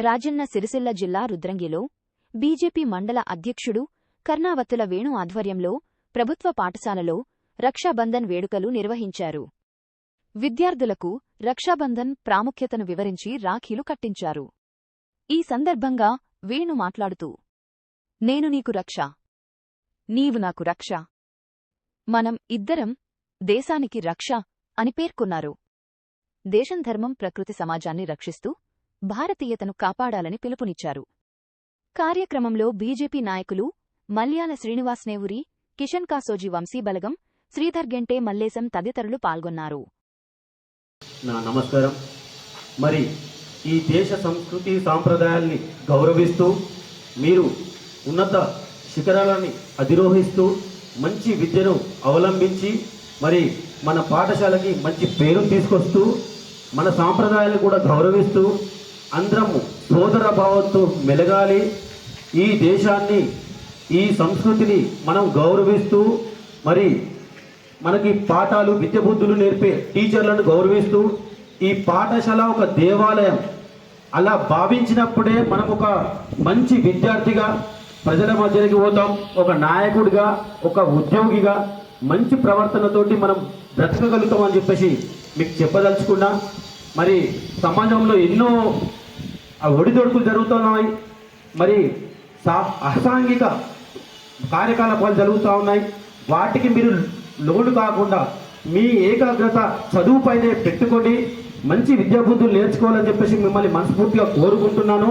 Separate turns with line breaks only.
రాజన్న సిరిసిల్ల జిల్లా రుద్రంగిలో బీజేపీ మండల అధ్యక్షుడు కర్ణావత్తుల వేణు ఆధ్వర్యంలో ప్రభుత్వ పాఠశాలలో రక్షాబంధన్ వేడుకలు నిర్వహించారు. విద్యార్థులకు రక్షాబంధన్ ప్రాముఖ్యతను వివరించి రాఖీలు కట్టించారు. ఈ సందర్భంగా వేణు మాట్లాడుతూ, నేను నీకు రక్ష, నీవు నాకు రక్ష, మనం ఇద్దరం దేశానికి రక్ష అని పేర్కొన్నారు. దేశం, ధర్మం, ప్రకృతి, సమాజాన్ని రక్షిస్తూ భారతీయతను కాపాడాలని పిలుపునిచ్చారు. కార్యక్రమంలో బీజేపీ నాయకులు మల్యాల శ్రీనివాస్నేవురి, కిషన్ కాసోజీ, వంశీబలగం, శ్రీధర్ గెంటే, మల్లేశం తదితరులు పాల్గొన్నారు.
నా నమస్కారం. మరి ఈ దేశ సంస్కృతి సాంప్రదాయాల్ని గౌరవిస్తూ మీరు ఉన్నత శిఖరాలని అధిరోహిస్తూ మంచి విద్యను అవలంబించి మరి మన పాఠశాలకి మంచి పేరు తీసుకొస్తూ మన సాంప్రదాయాలను కూడా గౌరవిస్తూ అందరము సోదర భావంతో మెలగాలి. ఈ దేశాన్ని, ఈ సంస్కృతిని మనం గౌరవిస్తూ మరి మనకి పాఠాలు, విద్య బుద్ధులు నేర్పే టీచర్లను గౌరవిస్తూ ఈ పాఠశాల ఒక దేవాలయం అలా భావించినప్పుడే మనం ఒక మంచి విద్యార్థిగా ప్రజల మధ్యకి పోతాం. ఒక నాయకుడిగా, ఒక ఉద్యోగిగా మంచి ప్రవర్తనతోటి మనం బ్రతకగలుగుతాం అని చెప్పేసి మీకు చెప్పదలుచుకున్నా. మరి సమాజంలో ఎన్నో ఒడిదొడుకులు జరుగుతున్నాయి, మరి అసాంఘిక కార్యకలాపాలు జరుగుతూ ఉన్నాయి. వాటికి మీరు లోను కాకుండా మీ ఏకాగ్రత చదువుపైనే పెట్టుకొని మంచి విద్యాబుద్ధులు నేర్చుకోవాలని చెప్పేసి మిమ్మల్ని మనస్ఫూర్తిగా కోరుకుంటున్నాను.